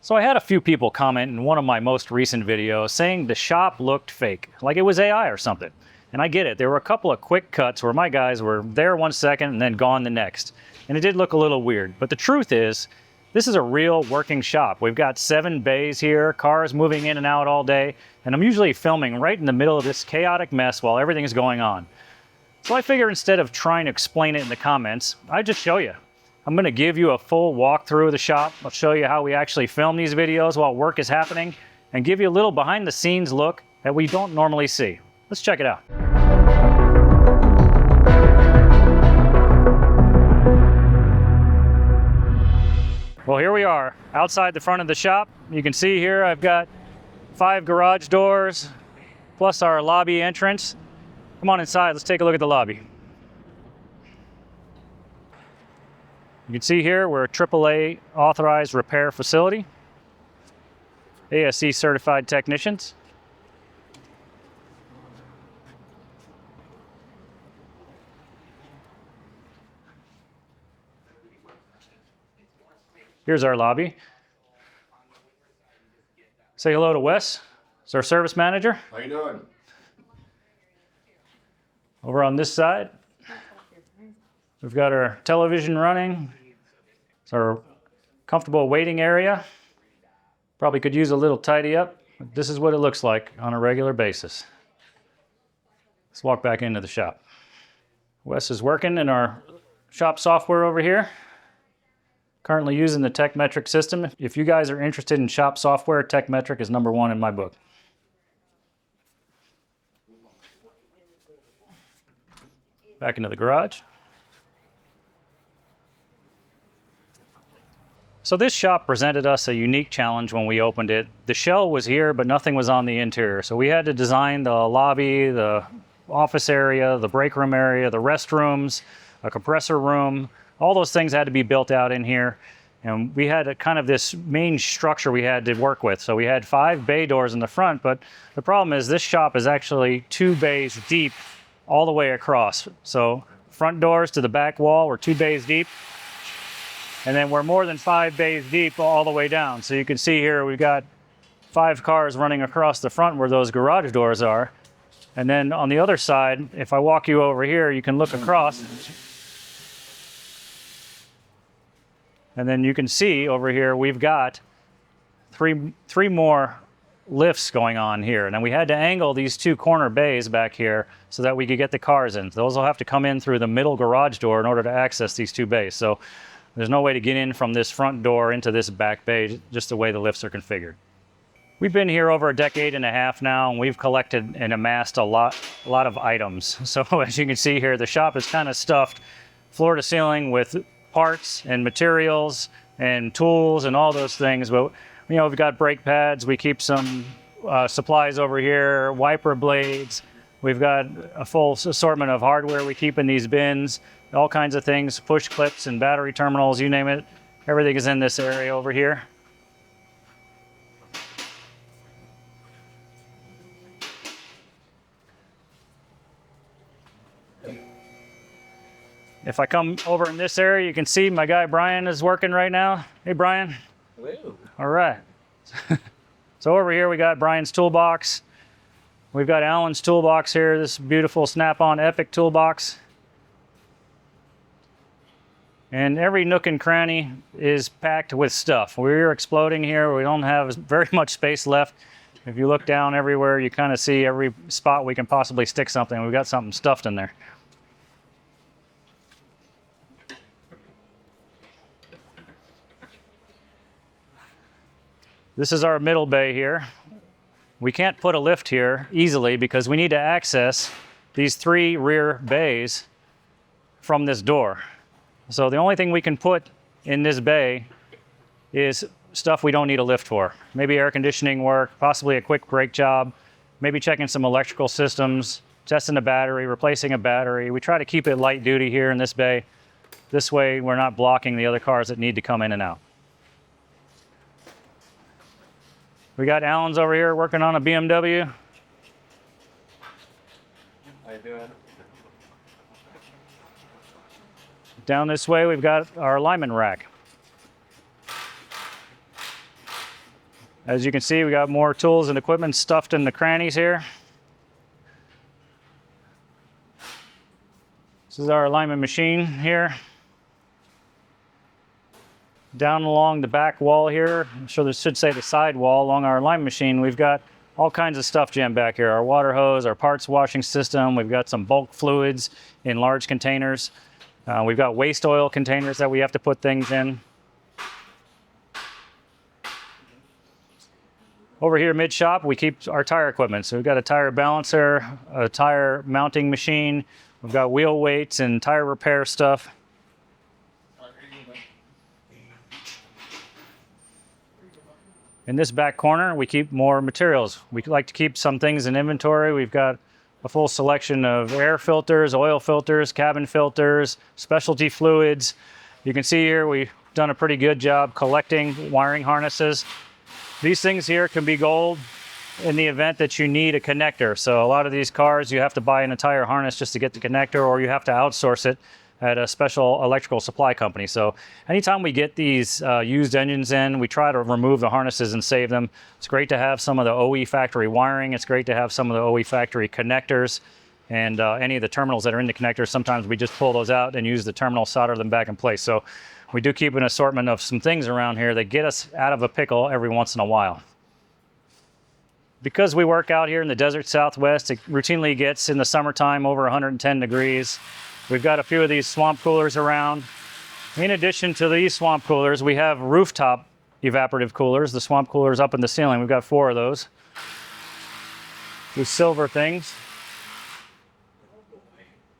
So I had a few people comment in one of my most recent videos saying the shop looked fake, like it was AI or something. And I get it, there were a couple of quick cuts where my guys were there 1 second and then gone the next. And it did look a little weird, but the truth is, this is a real working shop. We've got 7 bays here, cars moving in and out all day, and I'm usually filming right in the middle of this chaotic mess while everything is going on. So I figure instead of trying to explain it in the comments, I'd just show you. I'm gonna give you a full walkthrough of the shop. I'll show you how we actually film these videos while work is happening and give you a little behind the scenes look that we don't normally see. Let's check it out. Well, here we are outside the front of the shop. You can see here I've got 5 garage doors plus our lobby entrance. Come on inside, let's take a look at the lobby. You can see here we're a AAA authorized repair facility. ASE certified technicians. Here's our lobby. Say hello to Wes. It's our service manager. How you doing? Over on this side, we've got our television running. It's our comfortable waiting area. Probably could use a little tidy up. But this is what it looks like on a regular basis. Let's walk back into the shop. Wes is working in our shop software over here. Currently using the TechMetric system. If you guys are interested in shop software, TechMetric is #1 in my book. Back into the garage. So this shop presented us a unique challenge when we opened it. The shell was here, but nothing was on the interior. So we had to design the lobby, the office area, the break room area, the restrooms, a compressor room. All those things had to be built out in here. And we had a kind of this main structure we had to work with. So we had 5 bay doors in the front, but the problem is this shop is actually 2 bays deep all the way across. So front doors to the back wall were 2 bays deep. And then we're more than 5 bays deep all the way down. So you can see here we've got 5 cars running across the front where those garage doors are. And then on the other side, if I walk you over here, you can look across. And then you can see over here, we've got three more lifts going on here. And then we had to angle these 2 corner bays back here so that we could get the cars in. Those will have to come in through the middle garage door in order to access these 2 bays. So there's no way to get in from this front door into this back bay, just the way the lifts are configured. We've been here over a decade and a half now, and we've collected and amassed a lot of items. So as you can see here, the shop is kind of stuffed floor to ceiling with parts and materials and tools and all those things. But you know, we've got brake pads. We keep some supplies over here, wiper blades. We've got a full assortment of hardware we keep in these bins, all kinds of things, push clips and battery terminals, you name it. Everything is in this area over here. If I come over in this area, you can see my guy Brian is working right now. Hey, Brian. Hello. All right. So over here we got Brian's toolbox. We've got Alan's toolbox here, this beautiful Snap-on Epic toolbox. And every nook and cranny is packed with stuff. We're exploding here. We don't have very much space left. If you look down everywhere, you kind of see every spot we can possibly stick something. We've got something stuffed in there. This is our middle bay here. We can't put a lift here easily because we need to access these 3 rear bays from this door. So the only thing we can put in this bay is stuff we don't need a lift for. Maybe air conditioning work, possibly a quick brake job, maybe checking some electrical systems, testing a battery, replacing a battery. We try to keep it light duty here in this bay. This way we're not blocking the other cars that need to come in and out. We got Alan's over here working on a BMW. How you doing? Down this way, we've got our alignment rack. As you can see, we got more tools and equipment stuffed in the crannies here. This is our alignment machine here. Down along the back wall here, I'm sure this should say the side wall along our alignment machine, we've got all kinds of stuff jammed back here. Our water hose, our parts washing system, we've got some bulk fluids in large containers. We've got waste oil containers that we have to put things in. Over here mid shop, we keep our tire equipment. So we've got a tire balancer, a tire mounting machine, we've got wheel weights and tire repair stuff. In this back corner, we keep more materials. We like to keep some things in inventory. We've got a full selection of air filters, oil filters, cabin filters, specialty fluids. You can see here we've done a pretty good job collecting wiring harnesses. These things here can be gold in the event that you need a connector. So a lot of these cars, you have to buy an entire harness just to get the connector, or you have to outsource it at a special electrical supply company. So anytime we get these used engines in, we try to remove the harnesses and save them. It's great to have some of the OE factory wiring. It's great to have some of the OE factory connectors and any of the terminals that are in the connectors. Sometimes we just pull those out and use the terminal, solder them back in place. So we do keep an assortment of some things around here that get us out of a pickle every once in a while. Because we work out here in the desert Southwest, it routinely gets in the summertime over 110 degrees. We've got a few of these swamp coolers around. In addition to these swamp coolers, we have rooftop evaporative coolers. The swamp coolers up in the ceiling. We've got 4 of those. These silver things.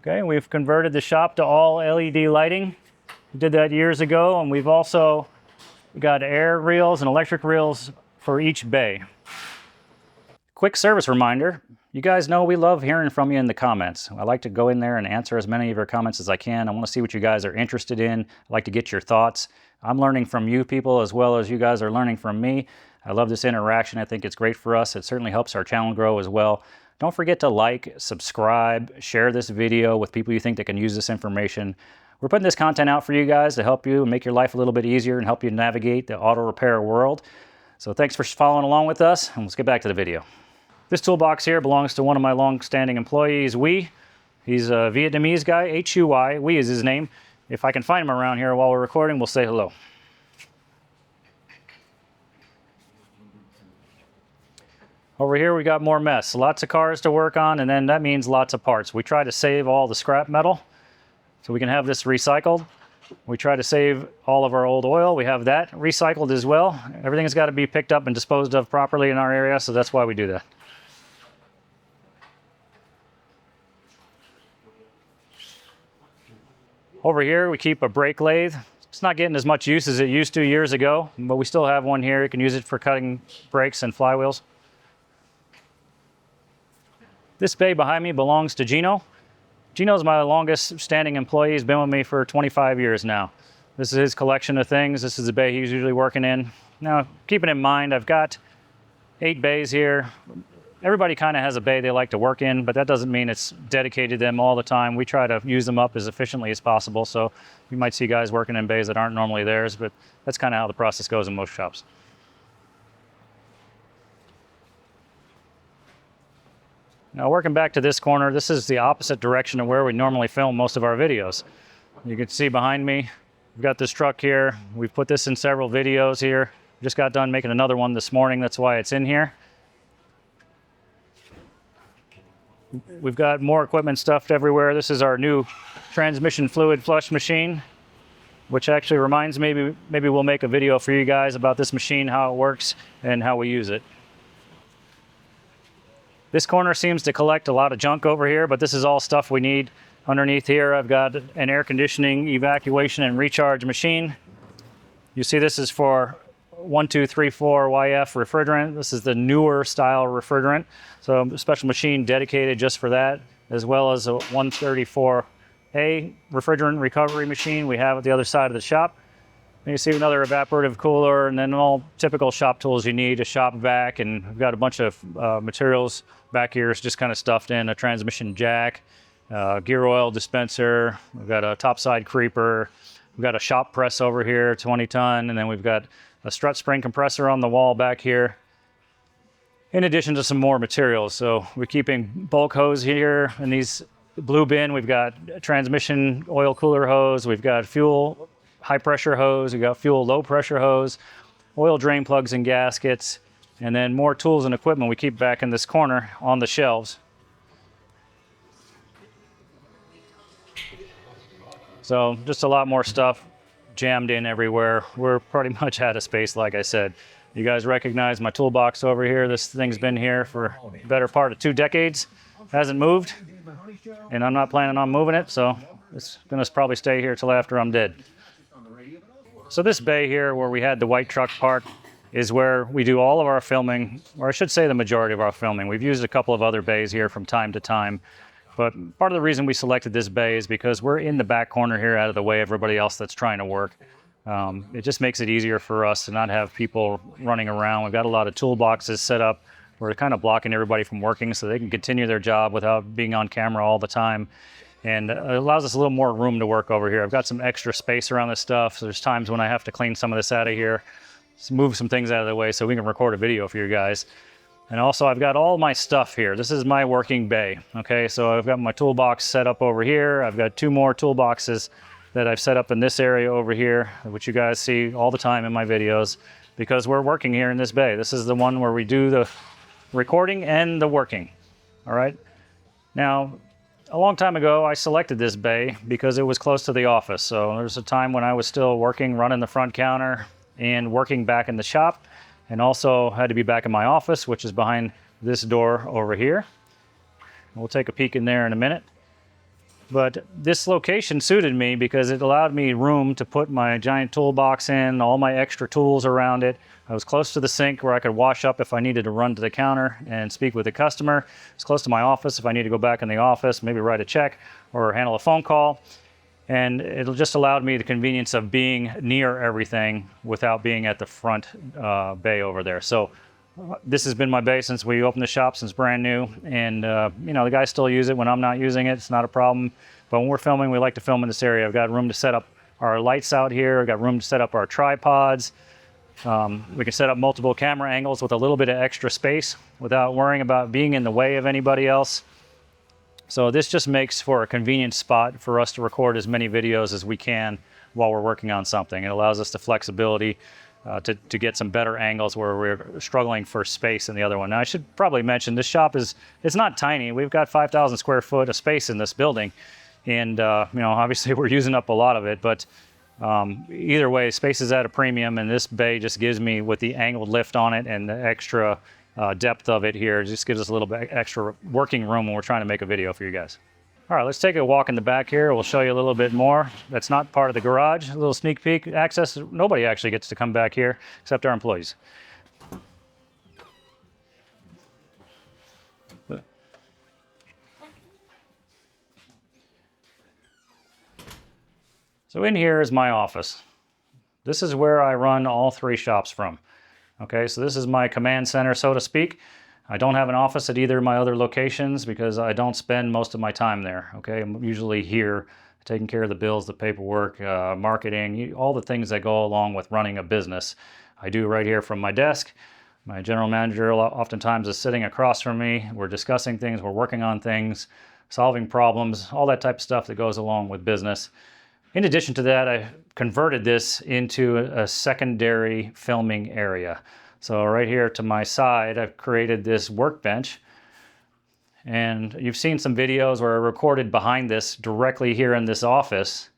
Okay, we've converted the shop to all LED lighting. We did that years ago, and we've also got air reels and electric reels for each bay. Quick service reminder. You guys know we love hearing from you in the comments. I like to go in there and answer as many of your comments as I can. I want to see what you guys are interested in. I like to get your thoughts. I'm learning from you people as well as you guys are learning from me. I love this interaction. I think it's great for us. It certainly helps our channel grow as well. Don't forget to like, subscribe, share this video with people you think that can use this information. We're putting this content out for you guys to help you and make your life a little bit easier and help you navigate the auto repair world. So thanks for following along with us, and let's get back to the video. This toolbox here belongs to one of my long-standing employees, Huy. He's a Vietnamese guy, H-U-Y. Huy is his name. If I can find him around here while we're recording, we'll say hello. Over here we got more mess. Lots of cars to work on, and then that means lots of parts. We try to save all the scrap metal so we can have this recycled. We try to save all of our old oil. We have that recycled as well. Everything's got to be picked up and disposed of properly in our area, so that's why we do that. Over here, we keep a brake lathe. It's not getting as much use as it used to years ago, but we still have one here. You can use it for cutting brakes and flywheels. This bay behind me belongs to Gino. Gino's my longest standing employee. He's been with me for 25 years now. This is his collection of things. This is the bay he's usually working in. Now, keeping in mind, I've got 8 bays here. Everybody kind of has a bay they like to work in, but that doesn't mean it's dedicated to them all the time. We try to use them up as efficiently as possible. So you might see guys working in bays that aren't normally theirs, but that's kind of how the process goes in most shops. Now working back to this corner, this is the opposite direction of where we normally film most of our videos. You can see behind me, we've got this truck here. We've put this in several videos here. Just got done making another one this morning. That's why it's in here. We've got more equipment stuffed everywhere. This is our new transmission fluid flush machine, which actually reminds me, maybe we'll make a video for you guys about this machine, how it works and how we use it. This corner seems to collect a lot of junk over here, but this is all stuff we need. Underneath here, I've got an air conditioning, evacuation, and recharge machine. You see this is for 1234YF refrigerant. This is the newer style refrigerant. So a special machine dedicated just for that, as well as a 134A refrigerant recovery machine we have at the other side of the shop. And you see another evaporative cooler, and then all typical shop tools you need, a shop vac, and we've got a bunch of materials back here. It's just kind of stuffed in, a transmission jack, gear oil dispenser. We've got a topside creeper. We've got a shop press over here, 20 ton, and then we've got a strut spring compressor on the wall back here, in addition to some more materials. So we're keeping bulk hose here in these blue bin. We've got transmission oil cooler hose. We've got fuel high pressure hose. We've got fuel low pressure hose, oil drain plugs and gaskets, and then more tools and equipment we keep back in this corner on the shelves. So just a lot more stuff jammed in everywhere. We're pretty much out of space, like I said. You guys recognize my toolbox over here. This thing's been here for the better part of 2 decades. Hasn't moved, and I'm not planning on moving it, so it's gonna probably stay here till after I'm dead. So this bay here where we had the white truck parked is where we do all of our filming, or I should say the majority of our filming. We've used a couple of other bays here from time to time, but part of the reason we selected this bay is because we're in the back corner here out of the way of everybody else that's trying to work. It just makes it easier for us to not have people running around. We've got a lot of toolboxes set up. We're kind of blocking everybody from working so they can continue their job without being on camera all the time. And it allows us a little more room to work over here. I've got some extra space around this stuff. So there's times when I have to clean some of this out of here, move some things out of the way so we can record a video for you guys. And also I've got all my stuff here. This is my working bay. Okay, so I've got my toolbox set up over here. I've got 2 more toolboxes that I've set up in this area over here, which you guys see all the time in my videos, because we're working here in this bay. This is the one where we do the recording and the working. All right. Now, a long time ago, I selected this bay because it was close to the office. So there's a time when I was still working, running the front counter and working back in the shop, and also had to be back in my office, which is behind this door over here. We'll take a peek in there in a minute. But this location suited me because it allowed me room to put my giant toolbox in, all my extra tools around it. I was close to the sink where I could wash up if I needed to run to the counter and speak with the customer. It's close to my office if I need to go back in the office, maybe write a check or handle a phone call. And it'll just allowed me the convenience of being near everything without being at the front bay over there. So this has been my bay since we opened the shop, since brand new. And, you know, the guys still use it when I'm not using it. It's not a problem. But when we're filming, we like to film in this area. I've got room to set up our lights out here. I've got room to set up our tripods. We can set up multiple camera angles with a little bit of extra space without worrying about being in the way of anybody else. So this just makes for a convenient spot for us to record as many videos as we can while we're working on something. It allows us the flexibility to get some better angles where we're struggling for space in the other one. Now I should probably mention this shop it's not tiny. We've got 5,000 square foot of space in this building. And, you know, obviously we're using up a lot of it, but either way, space is at a premium, and this bay just gives me, with the angled lift on it and the extra depth of it here, it just gives us a little bit extra working room when we're trying to make a video for you guys. All right, let's take a walk in the back here. We'll show you a little bit more. That's not part of the garage. A little sneak peek access. Nobody actually gets to come back here except our employees. So in here is my office. This is where I run all 3 shops from. Okay, so this is my command center, so to speak. I don't have an office at either of my other locations because I don't spend most of my time there. Okay, I'm usually here taking care of the bills, the paperwork, marketing, all the things that go along with running a business. I do right here from my desk. My general manager oftentimes is sitting across from me. We're discussing things, we're working on things, solving problems, all that type of stuff that goes along with business. In addition to that, I converted this into a secondary filming area. So right here to my side, I've created this workbench. And you've seen some videos where I recorded behind this directly here in this office.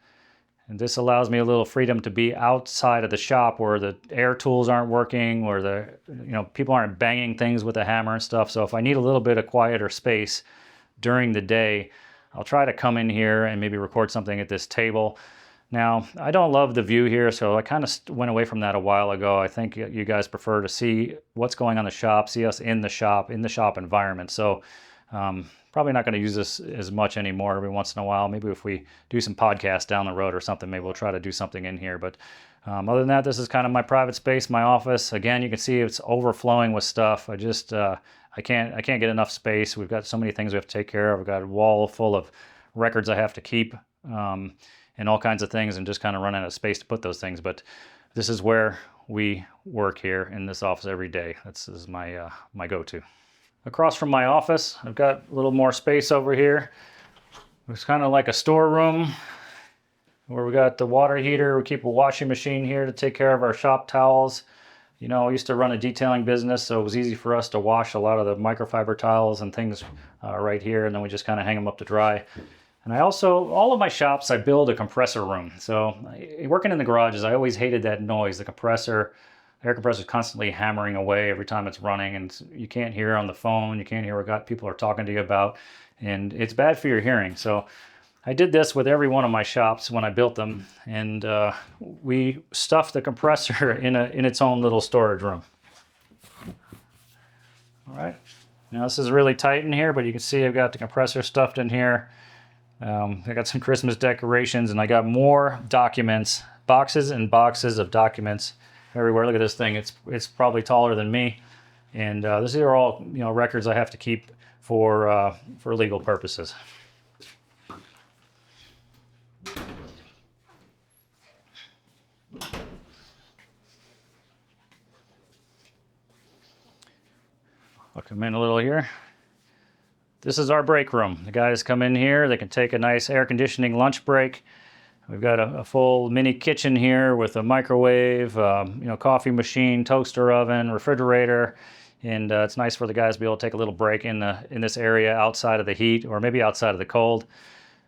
And this allows me a little freedom to be outside of the shop where the air tools aren't working, where people aren't banging things with a hammer and stuff. So if I need a little bit of quieter space during the day, I'll try to come in here and maybe record something at this table. Now, I don't love the view here, so I kind of went away from that a while ago. I think you guys prefer to see what's going on in the shop, see us in the shop environment. So probably not going to use this as much anymore. Every once in a while, maybe if we do some podcasts down the road or something, maybe we'll try to do something in here. But other than that, this is kind of my private space, my office. Again, you can see it's overflowing with stuff. I can't get enough space. We've got so many things we have to take care of. We've got a wall full of records I have to keep, and all kinds of things, and just kind of run out of space to put those things. But this is where we work here in this office every day. This is my my go-to. Across from my office, I've got a little more space over here. It's kind of like a storeroom where we got the water heater. We keep a washing machine here to take care of our shop towels. You know, I used to run a detailing business, so it was easy for us to wash a lot of the microfiber towels and things right here, and then we just kind of hang them up to dry. And I also, all of my shops, I build a compressor room. So working in the garages, I always hated that noise. The air compressor is constantly hammering away every time it's running, and you can't hear on the phone. You can't hear what people are talking to you about, and it's bad for your hearing. So I did this with every one of my shops when I built them, and we stuffed the compressor in its own little storage room. All right. Now this is really tight in here, but you can see I've got the compressor stuffed in here. I got some Christmas decorations, and I got more documents, boxes and boxes of documents everywhere. Look at this thing. It's probably taller than me, and these are all records I have to keep for legal purposes. I'll come in a little here. This is our break room. The guys come in here, they can take a nice air conditioning lunch break. We've got a full mini kitchen here with a microwave, coffee machine, toaster oven, refrigerator, and it's nice for the guys to be able to take a little break in this area outside of the heat or maybe outside of the cold.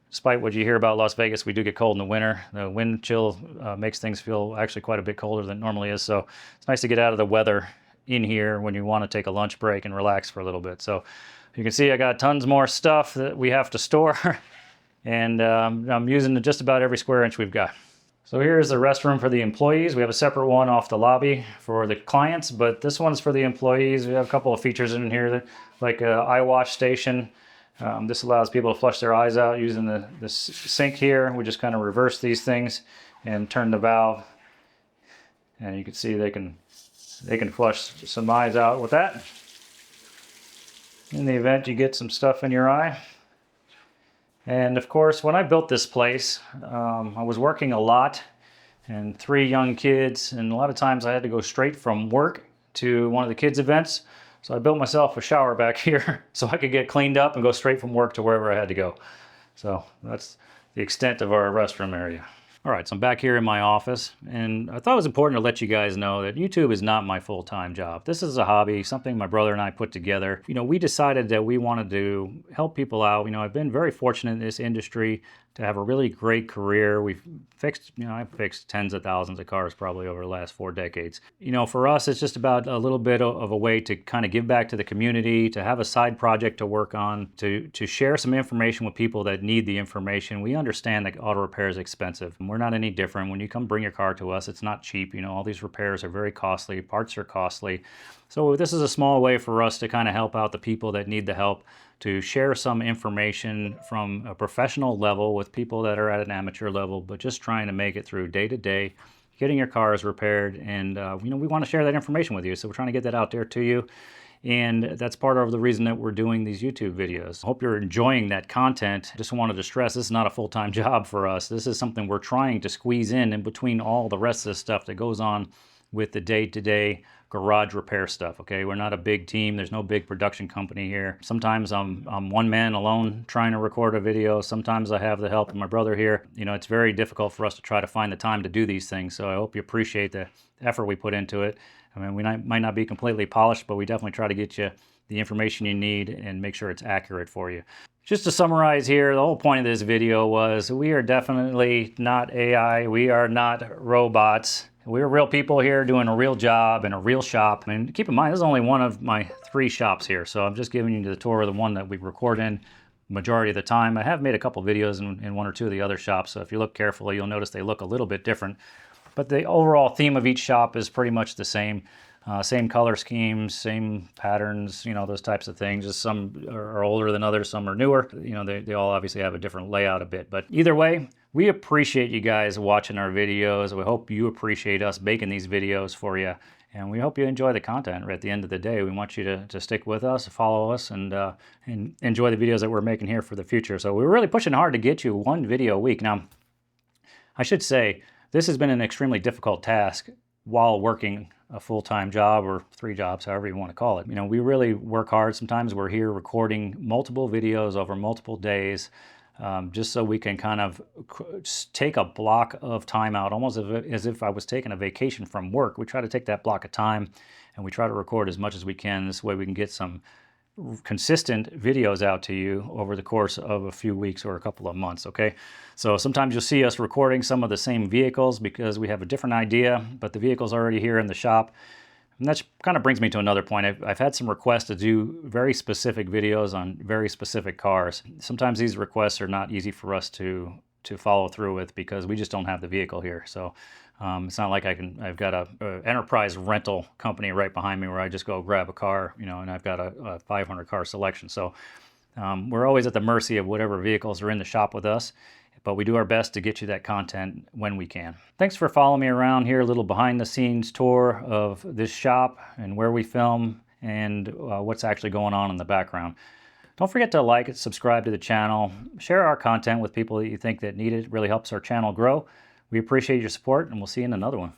Despite what you hear about Las Vegas, we do get cold in the winter. The wind chill makes things feel actually quite a bit colder than it normally is, so it's nice to get out of the weather in here when you want to take a lunch break and relax for a little bit. So you can see I got tons more stuff that we have to store, and I'm using just about every square inch we've got. So here's the restroom for the employees. We have a separate one off the lobby for the clients, but this one's for the employees. We have a couple of features in here, like an eye wash station. This allows people to flush their eyes out using the sink here. We just kind of reverse these things and turn the valve, and you can see they can flush some eyes out with that, in the event you get some stuff in your eye. And of course, when I built this place, I was working a lot and 3 young kids, and a lot of times I had to go straight from work to one of the kids' events. So I built myself a shower back here so I could get cleaned up and go straight from work to wherever I had to go. So that's the extent of our restroom area. All right, so I'm back here in my office, and I thought it was important to let you guys know that YouTube is not my full-time job. This is a hobby, something my brother and I put together. We decided that we wanted to help people out. I've been very fortunate in this industry to have a really great career. We've fixed, I've fixed tens of thousands of cars probably over the last 4 decades. For us, it's just about a little bit of a way to kind of give back to the community, to have a side project to work on, to share some information with people that need the information. We understand that auto repair is expensive. We're not any different. When you come bring your car to us, it's not cheap. All these repairs are very costly. Parts are costly. So this is a small way for us to kind of help out the people that need the help, to share some information from a professional level with people that are at an amateur level, but just trying to make it through day to day, getting your cars repaired. And we want to share that information with you, so we're trying to get that out there to you. And that's part of the reason that we're doing these YouTube videos. I hope you're enjoying that content. Just wanted to stress, this is not a full-time job for us. This is something we're trying to squeeze in between all the rest of the stuff that goes on with the day-to-day garage repair stuff. Okay, we're not a big team. There's no big production company here. Sometimes I'm one man alone trying to record a video. Sometimes I have the help of my brother here. It's very difficult for us to try to find the time to do these things. So I hope you appreciate the effort we put into it. We might not be completely polished, but we definitely try to get you the information you need and make sure it's accurate for you. Just to summarize here, the whole point of this video was we are definitely not AI. We are not robots. We're real people here doing a real job in a real shop. And keep in mind, this is only one of my 3 shops here. So I'm just giving you the tour of the one that we record in majority of the time. I have made a couple videos in 1 or 2 of the other shops. So if you look carefully, you'll notice they look a little bit different. But the overall theme of each shop is pretty much the same. Same color schemes, same patterns, those types of things. Just some are older than others, some are newer. They all obviously have a different layout a bit. But either way, we appreciate you guys watching our videos. We hope you appreciate us making these videos for you. And we hope you enjoy the content. At the end of the day, we want you to stick with us, follow us, and enjoy the videos that we're making here for the future. So we're really pushing hard to get you 1 video a week. Now, I should say, this has been an extremely difficult task while working a full-time job or 3 jobs, however you want to call it. You know, we really work hard. Sometimes we're here recording multiple videos over multiple days, just so we can kind of take a block of time out, almost as if I was taking a vacation from work. We try to take that block of time and we try to record as much as we can. This way we can get some consistent videos out to you over the course of a few weeks or a couple of months, okay? So sometimes you'll see us recording some of the same vehicles because we have a different idea, but the vehicle's already here in the shop. And that kind of brings me to another point. I've had some requests to do very specific videos on very specific cars. Sometimes these requests are not easy for us to follow through with because we just don't have the vehicle here. So it's not like I've got a enterprise rental company right behind me where I just go grab a car, you know, and I've got a 500 car selection. So we're always at the mercy of whatever vehicles are in the shop with us, but we do our best to get you that content when we can. Thanks for following me around here, a little behind the scenes tour of this shop and where we film and what's actually going on in the background. Don't forget to like it, subscribe to the channel, share our content with people that you think that need it. It really helps our channel grow. We appreciate your support, and we'll see you in another one.